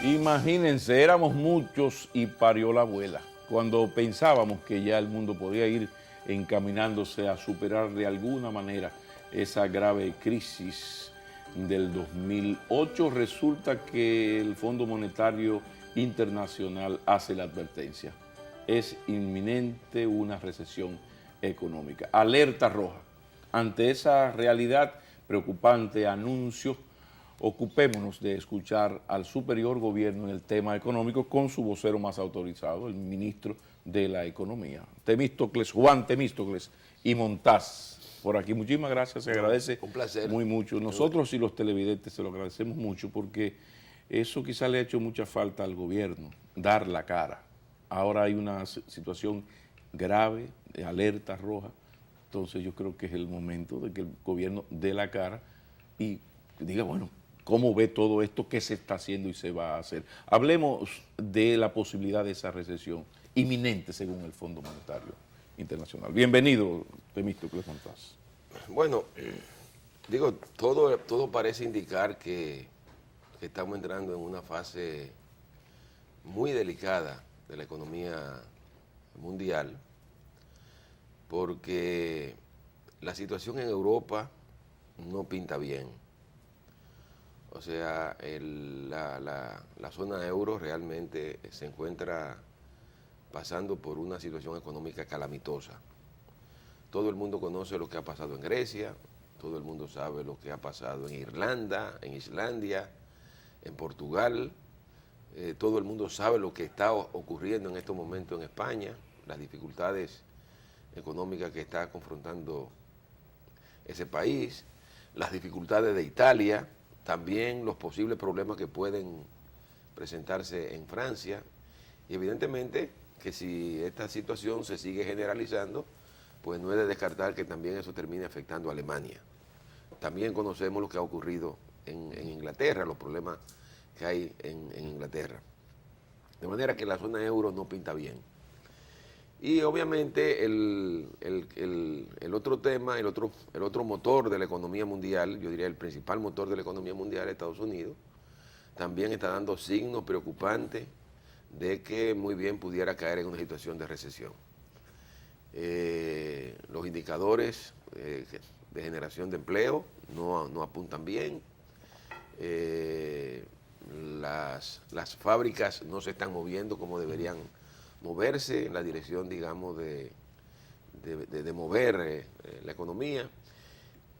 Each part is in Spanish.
Imagínense, éramos muchos y parió la abuela. Cuando pensábamos que ya el mundo podía ir encaminándose a superar de alguna manera esa grave crisis del 2008, resulta que el Fondo Monetario Internacional hace la advertencia. Es inminente una recesión económica. Alerta roja. Ante esa realidad preocupante, anuncio, ocupémonos de escuchar al superior gobierno en el tema económico con su vocero más autorizado, el ministro de la Economía, Juan Temístocles y Montaz. Por aquí, muchísimas gracias, se agradece un placer. muy mucho. Nosotros y los televidentes se lo agradecemos mucho porque eso quizá le ha hecho mucha falta al gobierno, dar la cara. Ahora hay una situación grave, de alerta roja, entonces yo creo que es el momento de que el gobierno dé la cara y diga, bueno, ¿cómo ve todo esto? ¿Qué se está haciendo y se va a hacer? Hablemos de la posibilidad de esa recesión inminente según el Fondo Monetario Internacional. Bienvenido, Temístocles Montaz. Bueno, digo, todo parece indicar que estamos entrando en una fase muy delicada de la economía mundial, porque la situación en Europa no pinta bien. O sea, la zona euro realmente se encuentra pasando por una situación económica calamitosa. Todo el mundo conoce lo que ha pasado en Grecia, todo el mundo sabe lo que ha pasado en Irlanda, en Islandia, en Portugal, todo el mundo sabe lo que está ocurriendo en estos momentos en España, las dificultades económicas que está confrontando ese país, las dificultades de Italia, también los posibles problemas que pueden presentarse en Francia, y evidentemente que si esta situación se sigue generalizando, pues no es de descartar que también eso termine afectando a Alemania. También conocemos lo que ha ocurrido en Inglaterra, los problemas que hay en Inglaterra. De manera que la zona euro no pinta bien. Y obviamente el otro tema, el otro motor de la economía mundial, yo diría el principal motor de la economía mundial, Estados Unidos, también está dando signos preocupantes de que muy bien pudiera caer en una situación de recesión. Los indicadores de generación de empleo no apuntan bien. Las fábricas no se están moviendo como deberían moverse en la dirección, digamos, de mover la economía.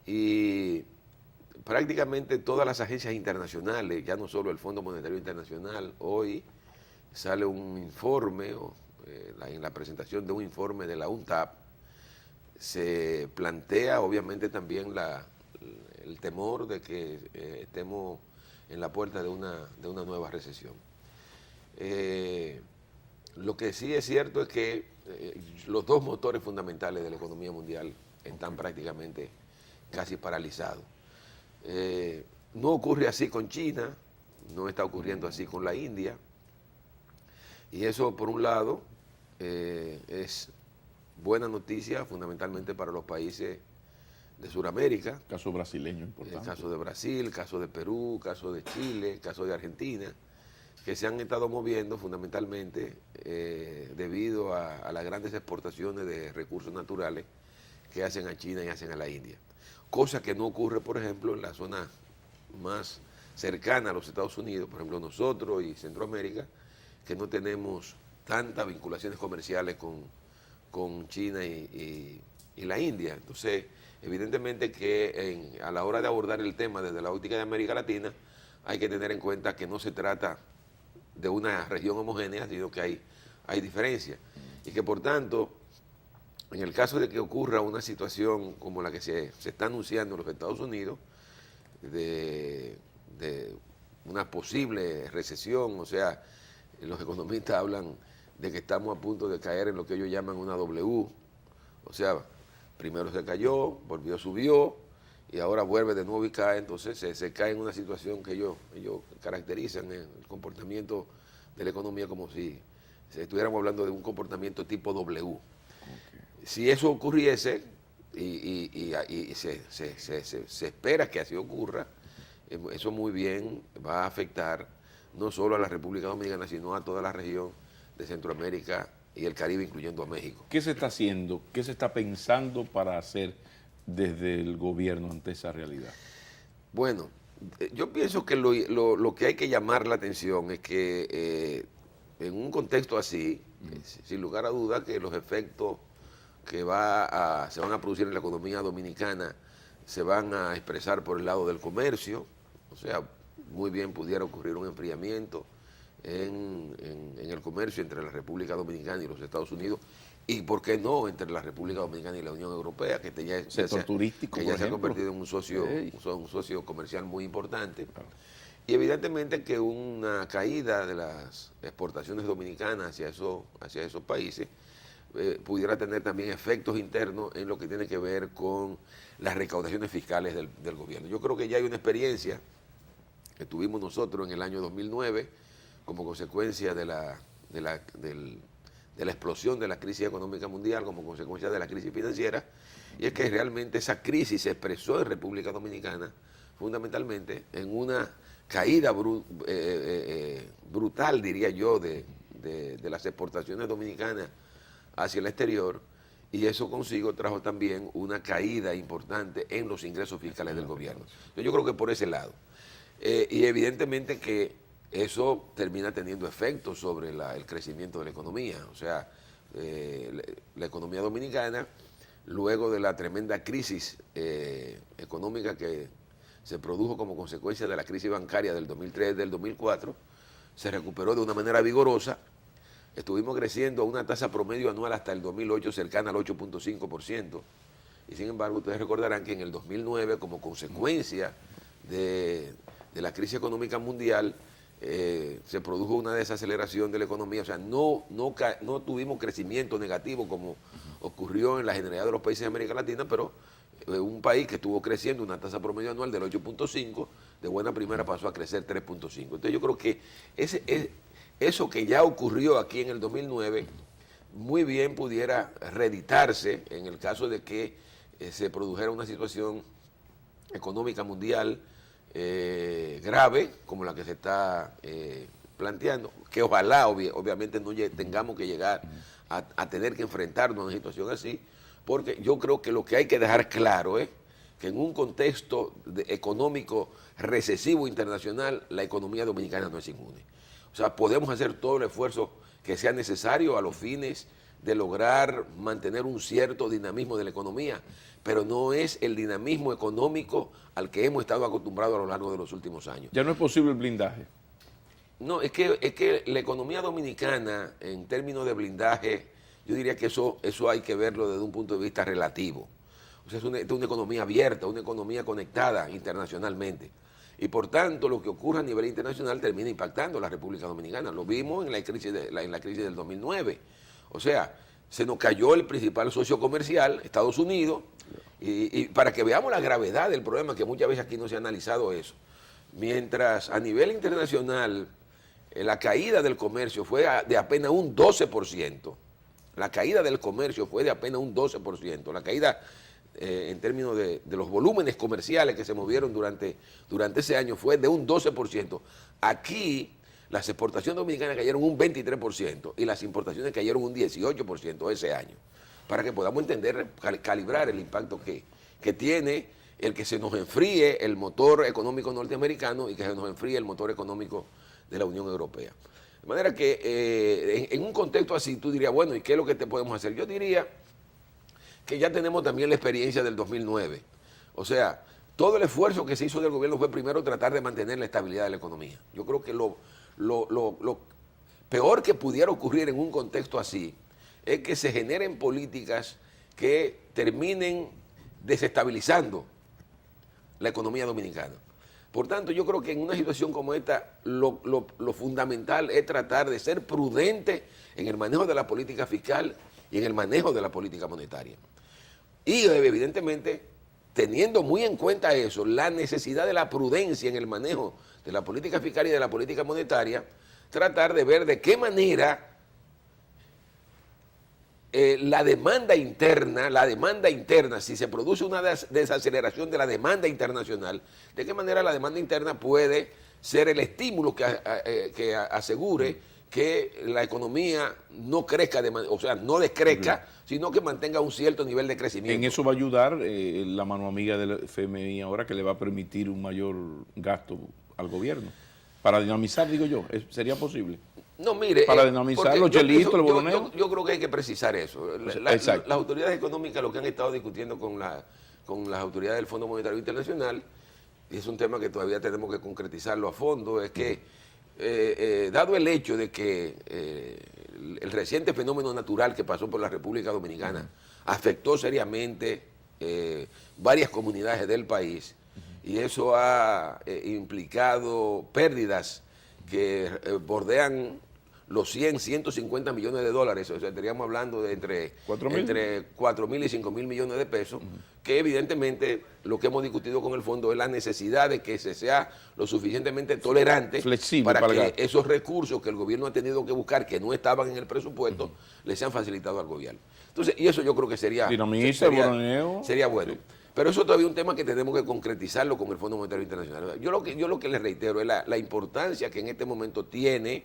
Y prácticamente todas las agencias internacionales, ya no solo el Fondo Monetario Internacional, hoy sale un informe, en la presentación de un informe de la UNTAD, se plantea obviamente también el temor de que estemos en la puerta de una nueva recesión. Lo que sí es cierto es que los dos motores fundamentales de la economía mundial están prácticamente casi paralizados. No ocurre así con China, no está ocurriendo así con la India, y eso por un lado es buena noticia fundamentalmente para los países de Sudamérica. Caso brasileño importante. El caso de Brasil, caso de Perú, caso de Chile, caso de Argentina, que se han estado moviendo fundamentalmente debido a las grandes exportaciones de recursos naturales que hacen a China y hacen a la India. Cosa que no ocurre, por ejemplo, en la zona más cercana a los Estados Unidos, por ejemplo nosotros y Centroamérica, que no tenemos tantas vinculaciones comerciales con China y la India. Entonces, evidentemente que a la hora de abordar el tema desde la óptica de América Latina, hay que tener en cuenta que no se trata de una región homogénea, sino que hay diferencias. Y que por tanto, en el caso de que ocurra una situación como la que se está anunciando en los Estados Unidos, de una posible recesión, o sea, los economistas hablan de que estamos a punto de caer en lo que ellos llaman una W, o sea, primero se cayó, volvió, subió, y ahora vuelve de nuevo y cae, entonces se cae en una situación que ellos caracterizan el comportamiento de la economía como si estuviéramos hablando de un comportamiento tipo W. Okay. Si eso ocurriese, y se espera que así ocurra, eso muy bien va a afectar no solo a la República Dominicana, sino a toda la región de Centroamérica y el Caribe, incluyendo a México. ¿Qué se está haciendo? ¿Qué se está pensando para hacer desde el gobierno ante esa realidad? Bueno, yo pienso que lo que hay que llamar la atención es que en un contexto así, sin lugar a dudas, que los efectos que se van a producir en la economía dominicana se van a expresar por el lado del comercio. O sea, muy bien pudiera ocurrir un enfriamiento en el comercio entre la República Dominicana y los Estados Unidos, y por qué no entre la República Dominicana y la Unión Europea, que turístico, que ya se ha convertido en un socio comercial muy importante. Claro. Y evidentemente que una caída de las exportaciones dominicanas hacia esos países pudiera tener también efectos internos en lo que tiene que ver con las recaudaciones fiscales del gobierno. Yo creo que ya hay una experiencia que tuvimos nosotros en el año 2009 como consecuencia de la explosión de la crisis económica mundial, como consecuencia de la crisis financiera, y es que realmente esa crisis se expresó en República Dominicana fundamentalmente en una caída brutal, diría yo, de las exportaciones dominicanas hacia el exterior, y eso consigo trajo también una caída importante en los ingresos fiscales del gobierno. Entonces, yo creo que por ese lado. Y evidentemente que eso termina teniendo efectos sobre el crecimiento de la economía. O sea, la economía dominicana, luego de la tremenda crisis económica que se produjo como consecuencia de la crisis bancaria del 2003, del 2004, se recuperó de una manera vigorosa. Estuvimos creciendo a una tasa promedio anual hasta el 2008 cercana al 8.5%. Y sin embargo, ustedes recordarán que en el 2009, como consecuencia de la crisis económica mundial, se produjo una desaceleración de la economía. O sea, no tuvimos crecimiento negativo como ocurrió en la generalidad de los países de América Latina, pero un país que estuvo creciendo una tasa promedio anual del 8.5, de buena primera pasó a crecer 3.5. Entonces yo creo que eso que ya ocurrió aquí en el 2009, muy bien pudiera reeditarse en el caso de que se produjera una situación económica mundial grave, como la que se está planteando, que ojalá obviamente no tengamos que llegar a tener que enfrentarnos a una situación así, porque yo creo que lo que hay que dejar claro es que en un contexto económico recesivo internacional, la economía dominicana no es inmune. O sea, podemos hacer todo el esfuerzo que sea necesario a los fines de lograr mantener un cierto dinamismo de la economía, pero no es el dinamismo económico al que hemos estado acostumbrados a lo largo de los últimos años. Ya no es posible el blindaje. No, es que la economía dominicana, en términos de blindaje, yo diría que eso hay que verlo desde un punto de vista relativo. O sea, es una economía abierta, una economía conectada internacionalmente. Y por tanto, lo que ocurre a nivel internacional termina impactando a la República Dominicana. Lo vimos en la crisis del 2009. O sea, se nos cayó el principal socio comercial, Estados Unidos, y para que veamos la gravedad del problema, que muchas veces aquí no se ha analizado eso. Mientras a nivel internacional la caída del comercio fue de apenas un 12%, la caída del comercio fue de apenas un 12%, la caída en términos de los volúmenes comerciales que se movieron durante ese año fue de un 12%. Aquí las exportaciones dominicanas cayeron un 23% y las importaciones cayeron un 18% ese año, para que podamos entender, calibrar el impacto que tiene el que se nos enfríe el motor económico norteamericano y que se nos enfríe el motor económico de la Unión Europea. De manera que en un contexto así tú dirías, bueno, ¿y qué es lo que te podemos hacer? Yo diría que ya tenemos también la experiencia del 2009. O sea, todo el esfuerzo que se hizo del gobierno fue primero tratar de mantener la estabilidad de la economía. Yo creo que lo peor que pudiera ocurrir en un contexto así es que se generen políticas que terminen desestabilizando la economía dominicana. Por tanto, yo creo que en una situación como esta, lo fundamental es tratar de ser prudente en el manejo de la política fiscal y en el manejo de la política monetaria. Y evidentemente, teniendo muy en cuenta eso, la necesidad de la prudencia en el manejo de la política fiscal y de la política monetaria, tratar de ver de qué manera la demanda interna, si se produce una desaceleración de la demanda internacional, ¿de qué manera la demanda interna puede ser el estímulo que asegure que la economía no crezca, o sea, no descrezca, sino que mantenga un cierto nivel de crecimiento? En eso va a ayudar la mano amiga del FMI ahora, que le va a permitir un mayor gasto al gobierno. Para dinamizar, digo yo, ¿sería posible? No, mire, para dinamizar los chelitos, los bononeos. Yo creo que hay que precisar eso. Las autoridades económicas lo que han estado discutiendo con las autoridades del Fondo Monetario Internacional, y es un tema que todavía tenemos que concretizarlo a fondo, es que dado el hecho de que el reciente fenómeno natural que pasó por la República Dominicana afectó seriamente varias comunidades del país, y eso ha implicado pérdidas que bordean los 150 millones de dólares, o sea, estaríamos hablando de entre 4.000 y 5.000 millones de pesos, que evidentemente lo que hemos discutido con el fondo es la necesidad de que se sea lo suficientemente tolerante, flexible, para que esos recursos que el gobierno ha tenido que buscar, que no estaban en el presupuesto, les sean facilitados al gobierno. Entonces, y eso yo creo que sería bueno. Pero eso todavía es un tema que tenemos que concretizarlo con el Fondo Monetario Internacional. Yo lo que les reitero es la importancia que en este momento tiene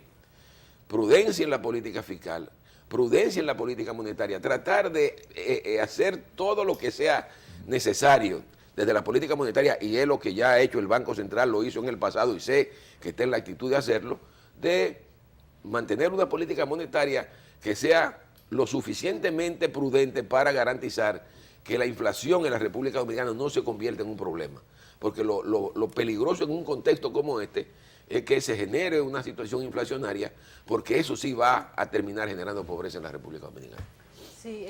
prudencia en la política fiscal, prudencia en la política monetaria, tratar de hacer todo lo que sea necesario desde la política monetaria, y es lo que ya ha hecho el Banco Central, lo hizo en el pasado y sé que está en la actitud de hacerlo, de mantener una política monetaria que sea lo suficientemente prudente para garantizar que la inflación en la República Dominicana no se convierta en un problema. Porque lo peligroso en un contexto como este es que se genere una situación inflacionaria, porque eso sí va a terminar generando pobreza en la República Dominicana. Sí,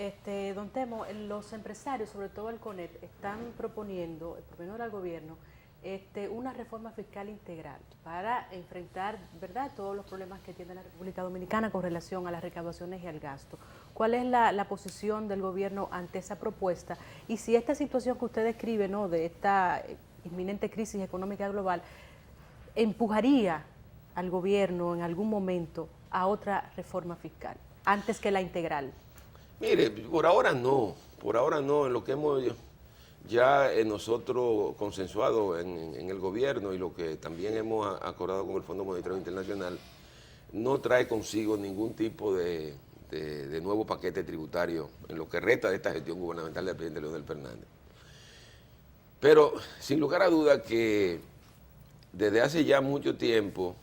don Temo, los empresarios, sobre todo el CONEP, están proponiendo al gobierno una reforma fiscal integral para enfrentar, ¿verdad?, todos los problemas que tiene la República Dominicana con relación a las recaudaciones y al gasto. ¿Cuál es la posición del gobierno ante esa propuesta? Y si esta situación que usted describe, ¿no?, de esta inminente crisis económica global, empujaría al gobierno en algún momento a otra reforma fiscal, antes que la integral. Mire, por ahora no, en lo que hemos ya nosotros consensuado en el gobierno y lo que también hemos acordado con el Fondo Monetario Internacional, no trae consigo ningún tipo de nuevo paquete tributario en lo que resta de esta gestión gubernamental del presidente Leonel Fernández. Pero sin lugar a duda que desde hace ya mucho tiempo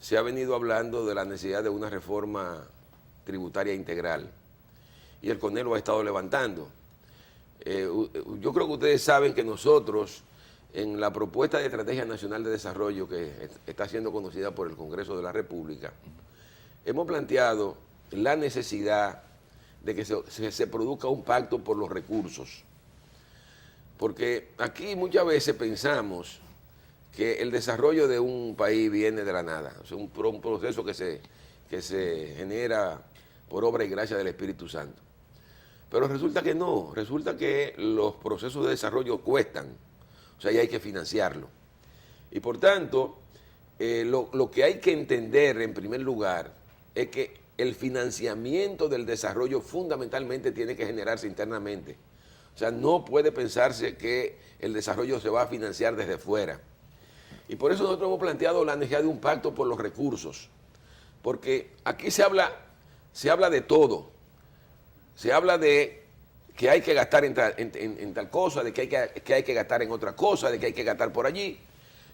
se ha venido hablando de la necesidad de una reforma tributaria integral, y el CONEP lo ha estado levantando. Yo creo que ustedes saben que nosotros, en la propuesta de Estrategia Nacional de Desarrollo, que está siendo conocida por el Congreso de la República, hemos planteado la necesidad de que se produzca un pacto por los recursos. Porque aquí muchas veces pensamos que el desarrollo de un país viene de la nada, o sea, un proceso que se genera por obra y gracia del Espíritu Santo. Pero resulta que no, resulta que los procesos de desarrollo cuestan, o sea, y hay que financiarlo. Y por tanto, lo que hay que entender en primer lugar es que el financiamiento del desarrollo fundamentalmente tiene que generarse internamente. O sea, no puede pensarse que el desarrollo se va a financiar desde fuera. Y por eso nosotros hemos planteado la necesidad de un pacto por los recursos. Porque aquí se habla de todo. Se habla de que hay que gastar en tal cosa, de que hay que gastar en otra cosa, de que hay que gastar por allí.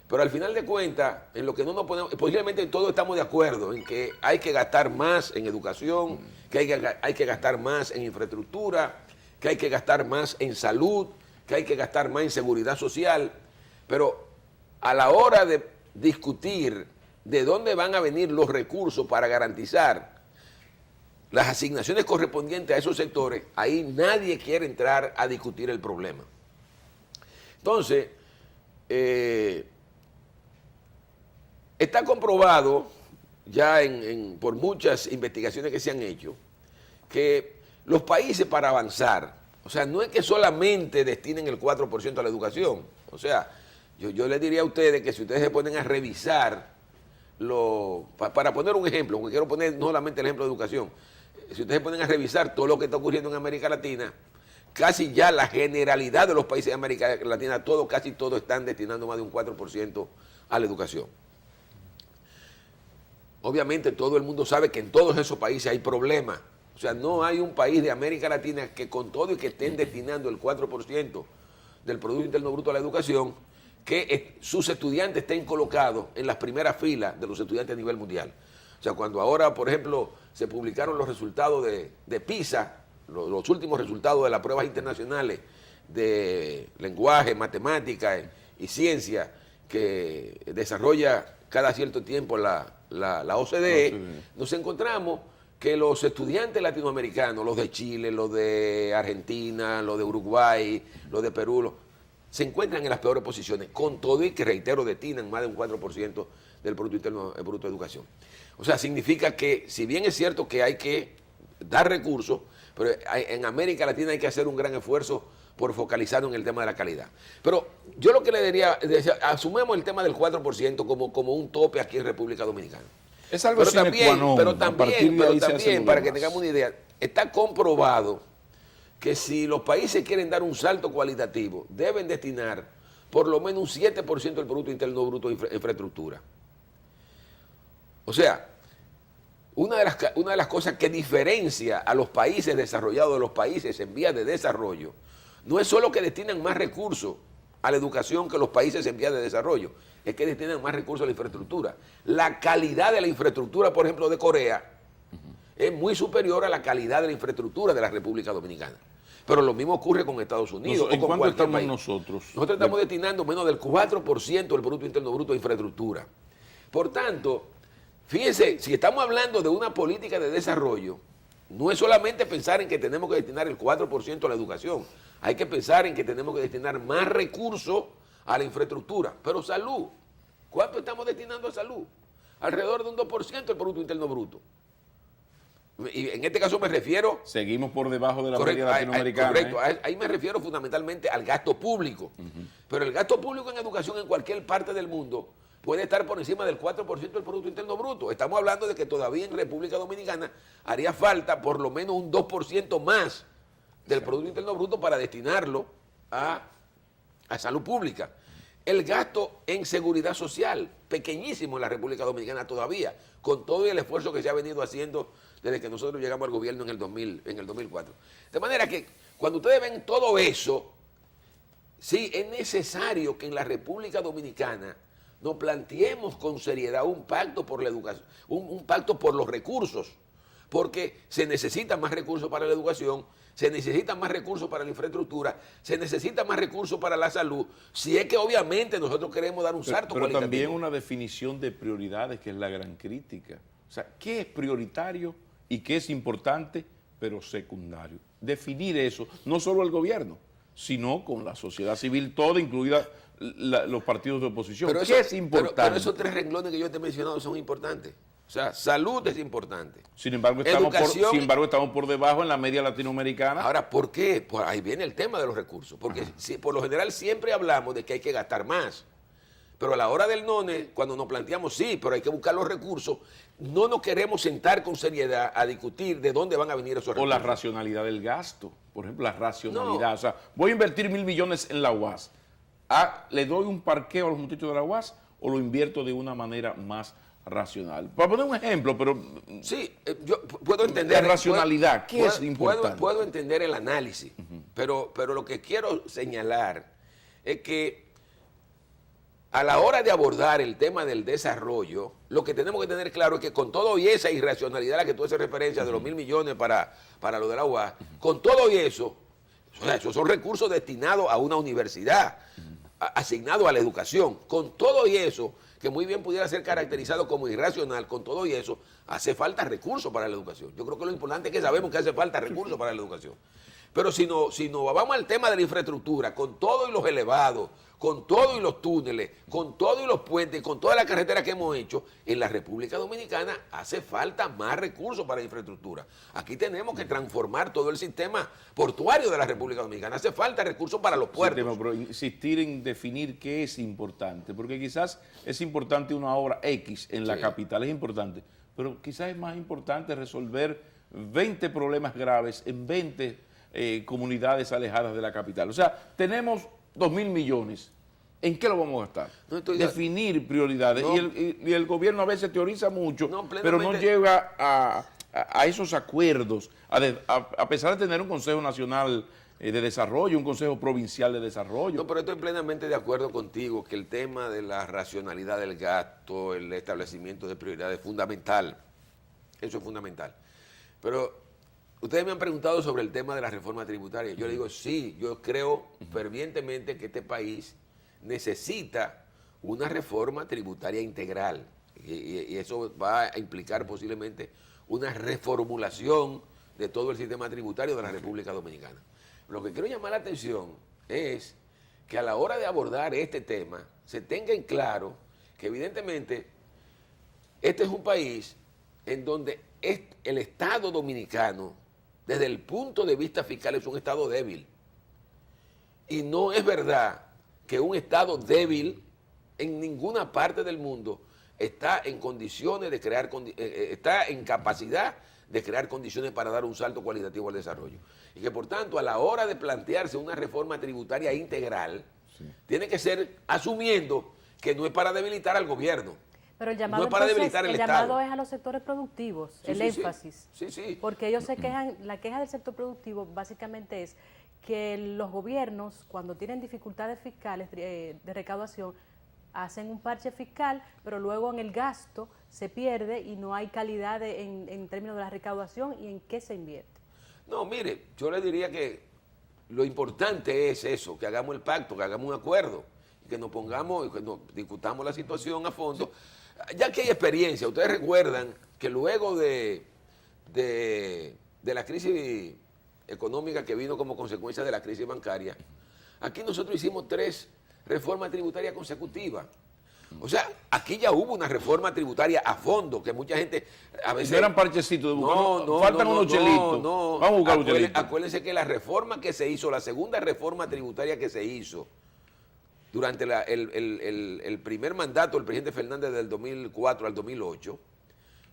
Pero al final de cuentas, en lo que no nos ponemos, posiblemente todos estamos de acuerdo en que hay que gastar más en educación, que hay que gastar más en infraestructura, que hay que gastar más en salud, que hay que gastar más en seguridad social. Pero a la hora de discutir de dónde van a venir los recursos para garantizar las asignaciones correspondientes a esos sectores, ahí nadie quiere entrar a discutir el problema. Entonces, está comprobado ya por muchas investigaciones que se han hecho que los países para avanzar, o sea, no es que solamente destinen el 4% a la educación. O sea, yo les diría a ustedes que si ustedes se ponen a revisar, para poner un ejemplo, porque quiero poner no solamente el ejemplo de educación, si ustedes se ponen a revisar todo lo que está ocurriendo en América Latina, casi ya la generalidad de los países de América Latina, casi todos están destinando más de un 4% a la educación. Obviamente todo el mundo sabe que en todos esos países hay problemas. O sea, no hay un país de América Latina que con todo y que estén destinando el 4% del Producto Interno Bruto a la educación, que sus estudiantes estén colocados en las primeras filas de los estudiantes a nivel mundial. O sea, cuando ahora, por ejemplo, se publicaron los resultados de PISA, los últimos resultados de las pruebas internacionales de lenguaje, matemática y ciencia que desarrolla cada cierto tiempo la OCDE, nos encontramos que los estudiantes latinoamericanos, los de Chile, los de Argentina, los de Uruguay, los de Perú, se encuentran en las peores posiciones, con todo y que, reitero, destinan más de un 4% del Producto Interno Bruto de Educación. O sea, significa que, si bien es cierto que hay que dar recursos, pero en América Latina hay que hacer un gran esfuerzo por focalizar en el tema de la calidad. Pero yo lo que le diría, asumamos el tema del 4% como un tope aquí en República Dominicana. Es algo pero también, para que tengamos una idea, está comprobado que si los países quieren dar un salto cualitativo, deben destinar por lo menos un 7% del Producto Interno Bruto a infraestructura. O sea, una de las cosas que diferencia a los países desarrollados de los países en vías de desarrollo no es solo que destinan más recursos a la educación que los países en vías de desarrollo, es que destinan más recursos a la infraestructura. La calidad de la infraestructura, por ejemplo, de Corea, es muy superior a la calidad de la infraestructura de la República Dominicana. Pero lo mismo ocurre con Estados Unidos. ¿En cuánto estamos país. nosotros? Nosotros estamos destinando menos del 4% del Producto Interno Bruto a infraestructura. Por tanto, fíjense, si estamos hablando de una política de desarrollo, no es solamente pensar en que tenemos que destinar el 4% a la educación. Hay que pensar en que tenemos que destinar más recursos a la infraestructura. Pero salud, ¿cuánto estamos destinando a salud? Alrededor de un 2% del Producto Interno Bruto. Y en este caso me refiero... Seguimos por debajo de la media latinoamericana. Correcto, ahí me refiero fundamentalmente al gasto público. Pero el gasto público en educación en cualquier parte del mundo puede estar por encima del 4% del Producto Interno Bruto. Estamos hablando de que todavía en República Dominicana haría falta por lo menos un 2% más del Producto Interno Bruto para destinarlo a salud pública. El gasto en seguridad social, pequeñísimo en la República Dominicana todavía, con todo el esfuerzo que se ha venido haciendo desde que nosotros llegamos al gobierno en el 2004. De manera que cuando ustedes ven todo eso, sí, es necesario que en la República Dominicana nos planteemos con seriedad un pacto por la educación, un pacto por los recursos, porque se necesitan más recursos para la educación, se necesitan más recursos para la infraestructura, se necesitan más recursos para la salud, si es que obviamente nosotros queremos dar un salto cualitativo. Pero también una definición de prioridades, que es la gran crítica. O sea, ¿qué es prioritario y qué es importante, pero secundario? Definir eso, no solo el gobierno, sino con la sociedad civil toda, incluida los partidos de oposición. Pero ¿Qué es importante? Pero esos tres renglones que yo te he mencionado son importantes. O sea, salud es importante. Sin embargo, estamos por debajo en la media latinoamericana. Ahora, ¿por qué? Pues ahí viene el tema de los recursos. Porque por lo general siempre hablamos de que hay que gastar más. Pero a la hora del none, cuando nos planteamos, sí, pero hay que buscar los recursos, no nos queremos sentar con seriedad a discutir de dónde van a venir esos recursos. O la racionalidad del gasto. Por ejemplo, la racionalidad. No. O sea, voy a invertir 1.000 millones en la UAS. ¿Le doy un parqueo a los muchachos de la UAS o lo invierto de una manera más racional? Para poner un ejemplo, pero... Sí, yo puedo entender... La racionalidad, ¿qué es importante? Puedo entender el análisis, pero lo que quiero señalar es que a la hora de abordar el tema del desarrollo, lo que tenemos que tener claro es que con todo y esa irracionalidad a la que tú haces referencia de los 1.000 millones para lo de la UAS, con todo y eso, o sea, esos son recursos destinados a una universidad, asignados a la educación, con todo y eso, que muy bien pudiera ser caracterizado como irracional, con todo y eso, hace falta recursos para la educación. Yo creo que lo importante es que sabemos que hace falta recursos para la educación. Pero si no vamos al tema de la infraestructura, con todo y los elevados, con todo y los túneles, con todo y los puentes, con toda la carretera que hemos hecho, en la República Dominicana hace falta más recursos para la infraestructura. Aquí tenemos que transformar todo el sistema portuario de la República Dominicana. Hace falta recursos para los puertos. Sí, pero insistir en definir qué es importante, porque quizás es importante una obra X en la capital, es importante, pero quizás es más importante resolver 20 problemas graves en 20 comunidades alejadas de la capital. O sea, tenemos 2.000 millones. ¿En qué lo vamos a gastar? No estoy Definir prioridades. No. Y el gobierno a veces teoriza mucho, No, pero no llega a esos acuerdos, a pesar de tener un Consejo Nacional de Desarrollo, un Consejo Provincial de Desarrollo. No, pero estoy plenamente de acuerdo contigo que el tema de la racionalidad del gasto, el establecimiento de prioridades es fundamental. Eso es fundamental. Pero ustedes me han preguntado sobre el tema de la reforma tributaria. Yo le digo, sí, yo creo fervientemente que este país necesita una reforma tributaria integral. Y eso va a implicar posiblemente una reformulación de todo el sistema tributario de la República Dominicana. Lo que quiero llamar la atención es que a la hora de abordar este tema se tenga en claro que evidentemente este es un país en donde el Estado dominicano, desde el punto de vista fiscal, es un Estado débil. Y no es verdad que un Estado débil en ninguna parte del mundo está en condiciones de crear, está en capacidad de crear condiciones para dar un salto cualitativo al desarrollo. Y que por tanto, a la hora de plantearse una reforma tributaria integral, tiene que ser asumiendo que no es para debilitar al gobierno. Pero el llamado, no es para entonces, debilitar el llamado Estado. es a los sectores productivos, Sí, el sí, énfasis. sí. Sí, sí. Porque ellos se quejan, la queja del sector productivo básicamente es que los gobiernos, cuando tienen dificultades fiscales de recaudación, hacen un parche fiscal, pero luego en el gasto se pierde y no hay calidad en términos de la recaudación y en qué se invierte. No, mire, yo le diría que lo importante es eso, que hagamos el pacto, que hagamos un acuerdo, que nos pongamos, que nos discutamos la situación a fondo. Ya que hay experiencia, ustedes recuerdan que luego de la crisis económica que vino como consecuencia de la crisis bancaria, aquí nosotros hicimos 3 reformas tributarias consecutivas. O sea, aquí ya hubo una reforma tributaria a fondo, que mucha gente a veces... No eran parchecitos de buscar, faltan unos chelitos. No, vamos a buscar un chelito. Acuérdense que la reforma que se hizo, la segunda reforma tributaria que se hizo durante el primer mandato del presidente Fernández del 2004 al 2008,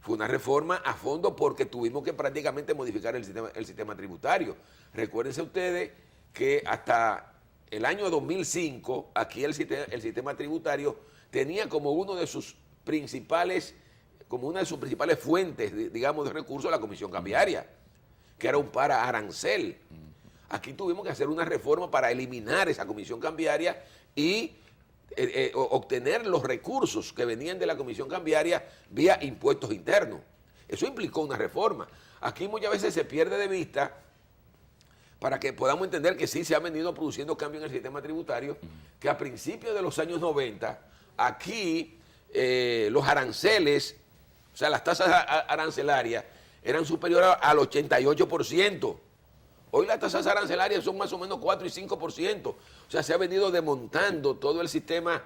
fue una reforma a fondo porque tuvimos que prácticamente modificar el sistema tributario. Recuérdense ustedes que hasta el año 2005, aquí el sistema tributario tenía como una de sus principales fuentes, digamos, de recursos la Comisión Cambiaria, que era un paraarancel. Aquí tuvimos que hacer una reforma para eliminar esa Comisión Cambiaria y obtener los recursos que venían de la Comisión Cambiaria vía impuestos internos. Eso implicó una reforma. Aquí muchas veces se pierde de vista, para que podamos entender que sí se han venido produciendo cambios en el sistema tributario, que a principios de los años 90, aquí los aranceles, o sea, las tasas arancelarias, eran superiores al 88%. Hoy las tasas arancelarias son más o menos 4 y 5%. O sea, se ha venido desmontando todo el sistema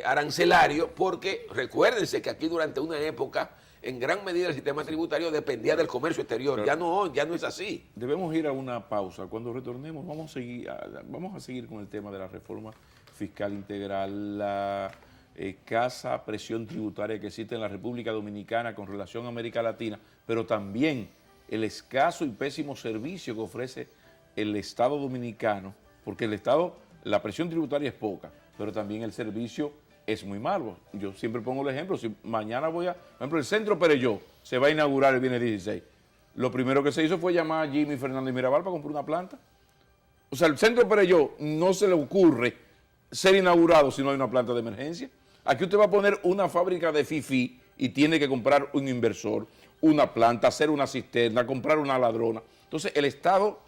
arancelario porque recuérdense que aquí durante una época, en gran medida el sistema tributario dependía del comercio exterior. Ya no es así. Debemos ir a una pausa. Cuando retornemos vamos a seguir con el tema de la reforma fiscal integral, la escasa presión tributaria que existe en la República Dominicana con relación a América Latina, pero también el escaso y pésimo servicio que ofrece el Estado dominicano, porque el Estado, la presión tributaria es poca, pero también el servicio es muy malo. Yo siempre pongo el ejemplo, si mañana por ejemplo, el Centro Pereyó se va a inaugurar el viernes 16. Lo primero que se hizo fue llamar a Jimmy Fernández Mirabal para comprar una planta. O sea, el Centro Pereyó no se le ocurre ser inaugurado si no hay una planta de emergencia. Aquí usted va a poner una fábrica de FIFI y tiene que comprar un inversor, una planta, hacer una cisterna, comprar una ladrona. Entonces, el Estado,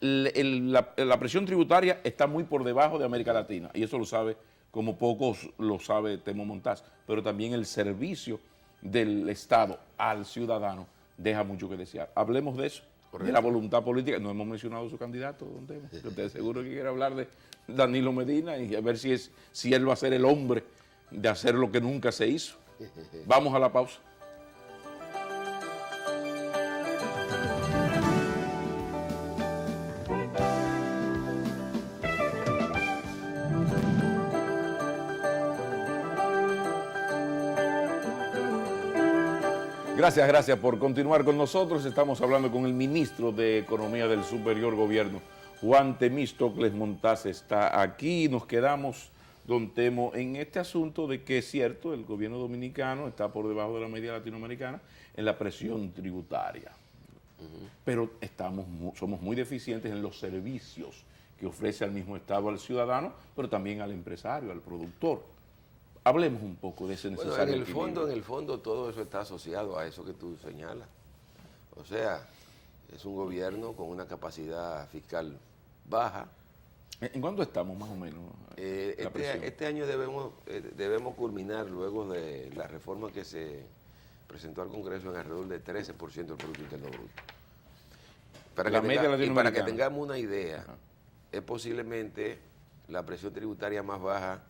la presión tributaria está muy por debajo de América Latina, y eso lo sabe, como pocos lo sabe Temo Montaz, pero también el servicio del Estado al ciudadano deja mucho que desear. Hablemos de eso, correcto, de la voluntad política. No hemos mencionado su candidato, don Temo. Usted seguro que quiere hablar de Danilo Medina y a ver si él va a ser el hombre de hacer lo que nunca se hizo. Vamos a la pausa. Gracias por continuar con nosotros. Estamos hablando con el ministro de Economía del Superior Gobierno, Juan Temístocles Montaz, está aquí. Nos quedamos, don Temo, en este asunto de que es cierto, el gobierno dominicano está por debajo de la media latinoamericana en la presión tributaria. Pero somos muy deficientes en los servicios que ofrece al mismo Estado al ciudadano, pero también al empresario, al productor. Hablemos un poco de ese necesario equilibrio. En el fondo todo eso está asociado a eso que tú señalas. O sea, es un gobierno con una capacidad fiscal baja. ¿En cuánto estamos más o menos? Este año debemos culminar luego de la reforma que se presentó al Congreso en alrededor del 13% del Producto Interno Bruto. Para que tengamos una idea, es posiblemente la presión tributaria más baja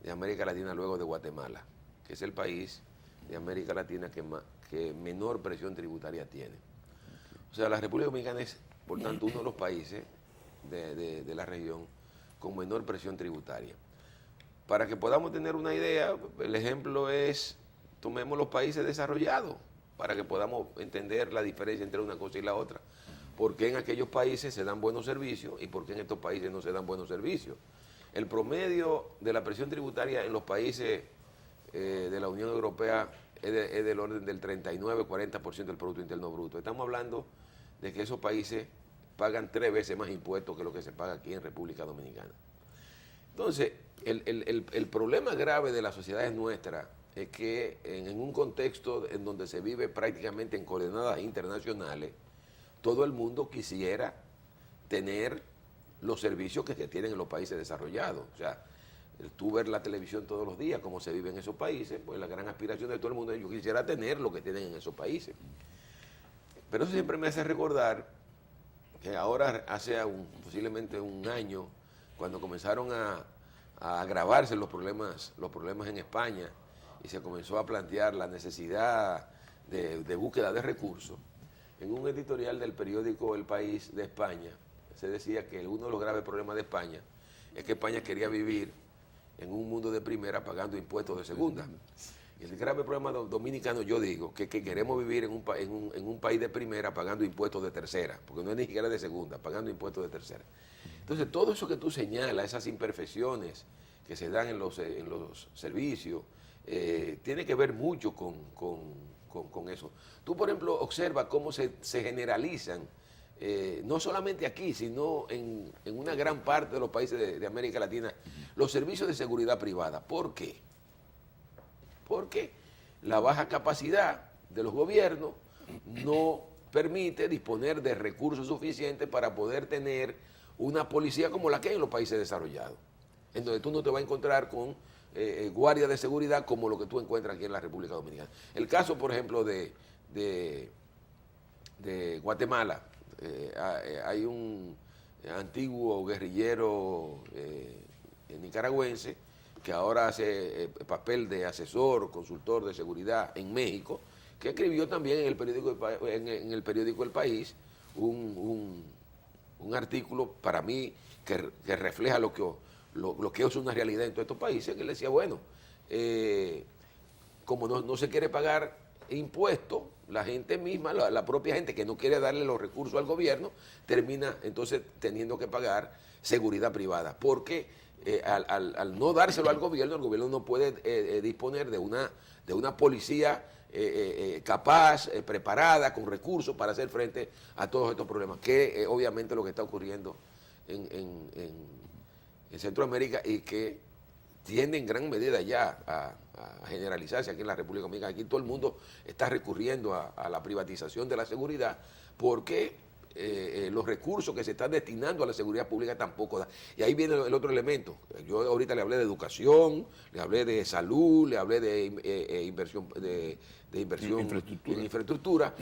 de América Latina luego de Guatemala, que es el país de América Latina que menor presión tributaria tiene. O sea, la República Dominicana es, por tanto, uno de los países de la región con menor presión tributaria. Para que podamos tener una idea, el ejemplo es, tomemos los países desarrollados, para que podamos entender la diferencia entre una cosa y la otra. ¿Por qué en aquellos países se dan buenos servicios y por qué en estos países no se dan buenos servicios? El promedio de la presión tributaria en los países de la Unión Europea es del orden del 39-40% del Producto Interno Bruto. Estamos hablando de que esos países pagan 3 veces más impuestos que lo que se paga aquí en República Dominicana. Entonces, el problema grave de la sociedad nuestra es que en un contexto en donde se vive prácticamente en coordenadas internacionales, todo el mundo quisiera tener los servicios que se tienen en los países desarrollados. O sea, tú ver la televisión todos los días, cómo se vive en esos países, pues la gran aspiración de todo el mundo es yo quisiera tener lo que tienen en esos países. Pero eso siempre me hace recordar que ahora, posiblemente un año, cuando comenzaron a agravarse los problemas en España y se comenzó a plantear la necesidad de búsqueda de recursos, en un editorial del periódico El País de España, se decía que uno de los graves problemas de España es que España quería vivir en un mundo de primera pagando impuestos de segunda. Y el grave problema dominicano, yo digo, que queremos vivir en un país de primera pagando impuestos de tercera, porque no es ni siquiera de segunda, pagando impuestos de tercera. Entonces, todo eso que tú señalas, esas imperfecciones que se dan en los servicios, tiene que ver mucho con eso. Tú, por ejemplo, observa cómo se generalizan, no solamente aquí, sino en una gran parte de los países de América Latina, los servicios de seguridad privada. ¿Por qué? Porque la baja capacidad de los gobiernos no permite disponer de recursos suficientes para poder tener una policía como la que hay en los países desarrollados, en donde tú no te vas a encontrar con guardias de seguridad como lo que tú encuentras aquí en la República Dominicana. El caso, por ejemplo, de Guatemala, hay un antiguo guerrillero nicaragüense que ahora hace papel de asesor, consultor de seguridad en México, que escribió también en el periódico El País un artículo para mí que refleja lo que es una realidad en todos estos países, que le decía, bueno, como no se quiere pagar impuestos, la gente misma, la propia gente que no quiere darle los recursos al gobierno, termina entonces teniendo que pagar seguridad privada, porque al no dárselo al gobierno, el gobierno no puede disponer de una policía capaz, preparada, con recursos para hacer frente a todos estos problemas, que obviamente lo que está ocurriendo en Centroamérica y que tiende en gran medida ya a generalizarse aquí en la República Dominicana. Aquí todo el mundo está recurriendo a la privatización de la seguridad porque los recursos que se están destinando a la seguridad pública tampoco da. Y ahí viene el otro elemento. Yo ahorita le hablé de educación, le hablé de salud, le hablé de inversión en infraestructura,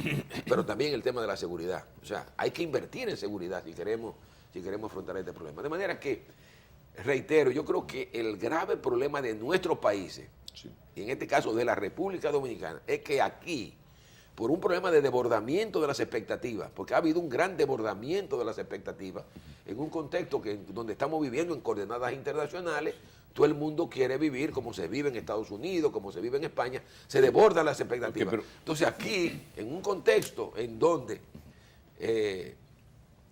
pero también el tema de la seguridad. O sea, hay que invertir en seguridad si queremos afrontar este problema. De manera que, reitero, yo creo que el grave problema de nuestros países, sí, y en este caso de la República Dominicana, es que aquí, por un problema de desbordamiento de las expectativas, porque ha habido un gran desbordamiento de las expectativas en un contexto donde estamos viviendo en coordenadas internacionales, todo el mundo quiere vivir como se vive en Estados Unidos, como se vive en España, se desbordan las expectativas. Entonces aquí, en un contexto en donde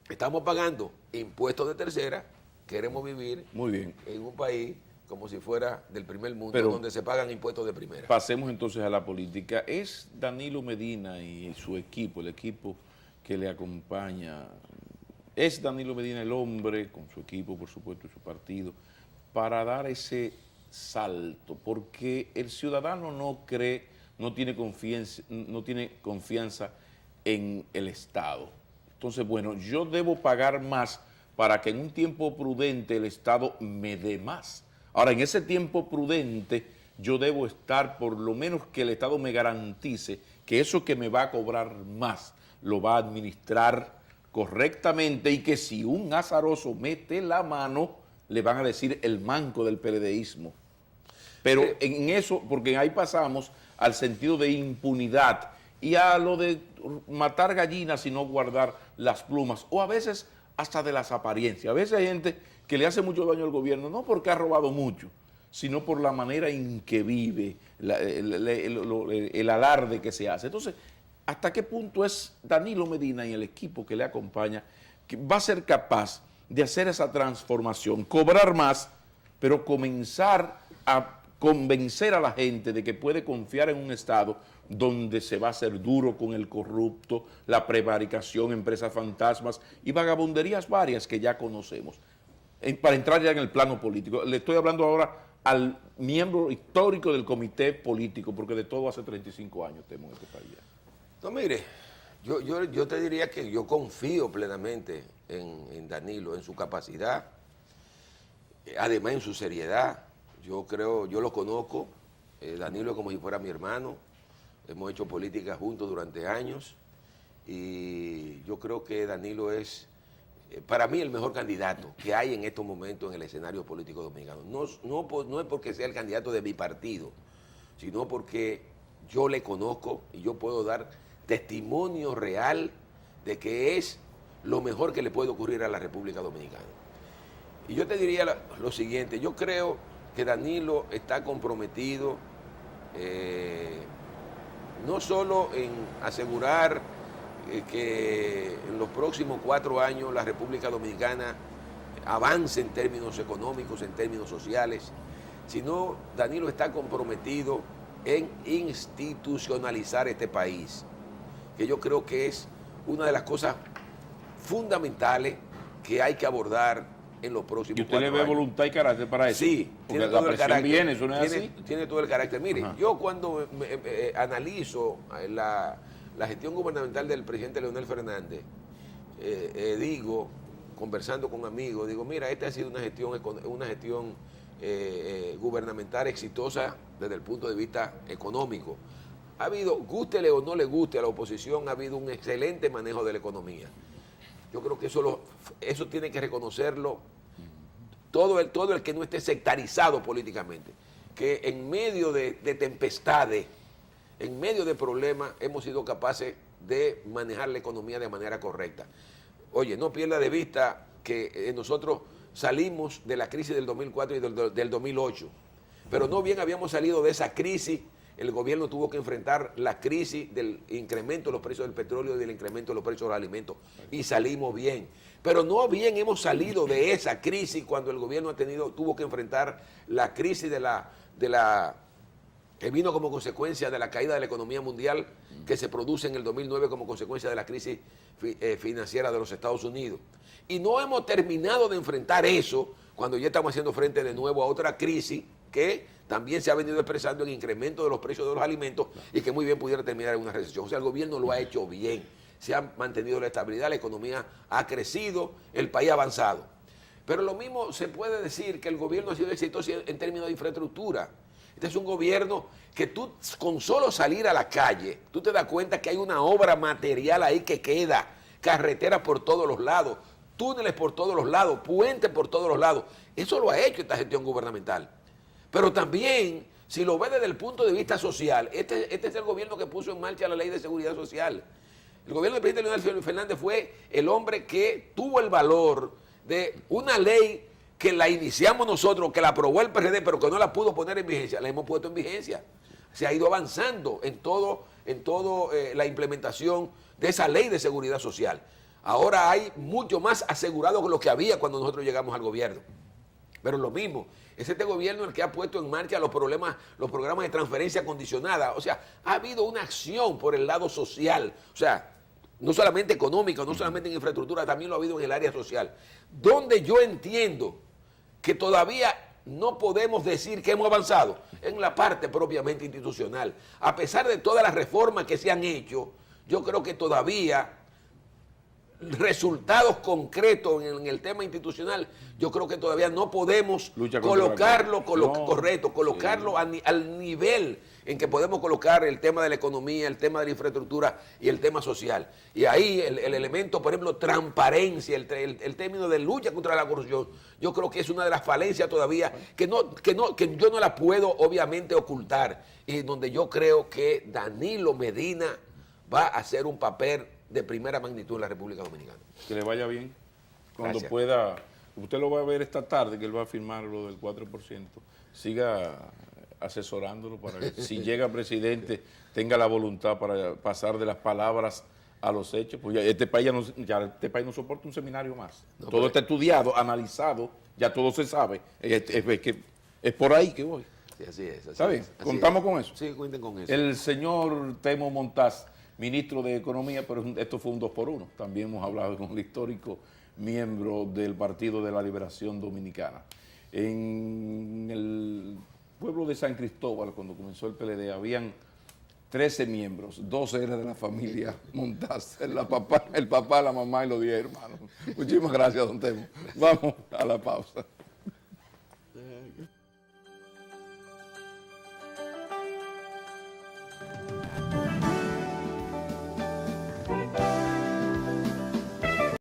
estamos pagando impuestos de tercera, queremos vivir muy bien en un país como si fuera del primer mundo, pero donde se pagan impuestos de primera. Pasemos entonces a la política. ¿Es Danilo Medina y su equipo, el equipo que le acompaña, es Danilo Medina el hombre, con su equipo, por supuesto, y su partido, para dar ese salto? Porque el ciudadano no cree, no tiene confianza en el Estado. Entonces, bueno, yo debo pagar más para que en un tiempo prudente el Estado me dé más. Ahora, en ese tiempo prudente, yo debo estar, por lo menos que el Estado me garantice que eso que me va a cobrar más, lo va a administrar correctamente, y que si un azaroso mete la mano, le van a decir el manco del PLDismo. Pero en eso, porque ahí pasamos al sentido de impunidad y a lo de matar gallinas y no guardar las plumas, o a veces hasta de las apariencias. A veces hay gente que le hace mucho daño al gobierno, no porque ha robado mucho, sino por la manera en que vive, el alarde que se hace. Entonces, ¿hasta qué punto es Danilo Medina y el equipo que le acompaña que va a ser capaz de hacer esa transformación, cobrar más, pero comenzar a convencer a la gente de que puede confiar en un Estado donde se va a hacer duro con el corrupto, la prevaricación, empresas fantasmas y vagabunderías varias que ya conocemos? Para entrar ya en el plano político, le estoy hablando ahora al miembro histórico del comité político, porque de todo hace 35 años tenemos en este país. No, mire, yo te diría que yo confío plenamente en Danilo, en su capacidad, además en su seriedad. Yo creo, yo lo conozco, Danilo es como si fuera mi hermano, hemos hecho política juntos durante años y yo creo que Danilo es, para mí, el mejor candidato que hay en estos momentos en el escenario político dominicano. No es porque sea el candidato de mi partido, sino porque yo le conozco y yo puedo dar testimonio real de que es lo mejor que le puede ocurrir a la República Dominicana. Y yo te diría lo siguiente, yo creo que Danilo está comprometido no solo en asegurar que en los próximos 4 años la República Dominicana avance en términos económicos, en términos sociales, sino Danilo está comprometido en institucionalizar este país, que yo creo que es una de las cosas fundamentales que hay que abordar en los próximos 4 años. ¿Y usted le ve voluntad y carácter para eso? Sí, porque la presión viene, eso no es así. Tiene todo el carácter. Mire, yo cuando analizo la gestión gubernamental del presidente Leonel Fernández, digo, conversando con amigos, digo, mira, esta ha sido una gestión gubernamental exitosa desde el punto de vista económico. Ha habido, gústele o no le guste a la oposición, ha habido un excelente manejo de la economía. Yo creo que eso tiene que reconocerlo todo el que no esté sectarizado políticamente, que en medio de tempestades, en medio de problemas, hemos sido capaces de manejar la economía de manera correcta. Oye, no pierda de vista que nosotros salimos de la crisis del 2004 y del 2008, pero no bien habíamos salido de esa crisis, el gobierno tuvo que enfrentar la crisis del incremento de los precios del petróleo y del incremento de los precios de los alimentos, y salimos bien. Pero no bien hemos salido de esa crisis cuando el gobierno tuvo que enfrentar la crisis que vino como consecuencia de la caída de la economía mundial, que se produce en el 2009 como consecuencia de la crisis financiera de los Estados Unidos. Y no hemos terminado de enfrentar eso cuando ya estamos haciendo frente de nuevo a otra crisis que también se ha venido expresando en incremento de los precios de los alimentos y que muy bien pudiera terminar en una recesión. O sea, el gobierno lo ha hecho bien, se ha mantenido la estabilidad, la economía ha crecido, el país ha avanzado. Pero lo mismo se puede decir que el gobierno ha sido exitoso en términos de infraestructura. Este es un gobierno que tú, con solo salir a la calle, tú te das cuenta que hay una obra material ahí que queda, carreteras por todos los lados, túneles por todos los lados, puentes por todos los lados. Eso lo ha hecho esta gestión gubernamental. Pero también, si lo ve desde el punto de vista social, este es el gobierno que puso en marcha la Ley de Seguridad Social. El gobierno del presidente Leonel Fernández fue el hombre que tuvo el valor de una ley que la iniciamos nosotros, que la aprobó el PRD, pero que no la pudo poner en vigencia, la hemos puesto en vigencia. Se ha ido avanzando en todo la implementación de esa ley de seguridad social. Ahora hay mucho más asegurado que lo que había cuando nosotros llegamos al gobierno. Pero lo mismo, es este gobierno el que ha puesto en marcha los programas de transferencia condicionada. O sea, ha habido una acción por el lado social. O sea, no solamente económica, no solamente en infraestructura, también lo ha habido en el área social. Donde yo entiendo que todavía no podemos decir que hemos avanzado en la parte propiamente institucional. A pesar de todas las reformas que se han hecho, yo creo que todavía resultados concretos en el tema institucional, yo creo que todavía no podemos colocarlo al nivel en que podemos colocar el tema de la economía, el tema de la infraestructura y el tema social. Y ahí el elemento, por ejemplo, transparencia, el término de lucha contra la corrupción, yo creo que es una de las falencias todavía que yo no la puedo obviamente ocultar, y donde yo creo que Danilo Medina va a hacer un papel de primera magnitud en la República Dominicana. Que le vaya bien. Cuando Gracias. Pueda, usted lo va a ver esta tarde, que él va a firmar lo del 4%. Siga asesorándolo para que si llega presidente tenga la voluntad para pasar de las palabras a los hechos. Pues ya este país no soporta un seminario más. No, todo está estudiado, analizado, ya todo se sabe. Es por ahí que voy. Sí, así es. ¿Está bien? ¿Contamos con eso? Sí, cuenten con eso. El señor Temo Montaz, ministro de Economía, pero esto fue un 2x1. También hemos hablado con el histórico miembro del Partido de la Liberación Dominicana. En el pueblo de San Cristóbal, cuando comenzó el PLD, habían 13 miembros, 12 eran de la familia Montaz, el papá, la mamá y los 10 hermanos. Muchísimas gracias, don Temo. Vamos a la pausa.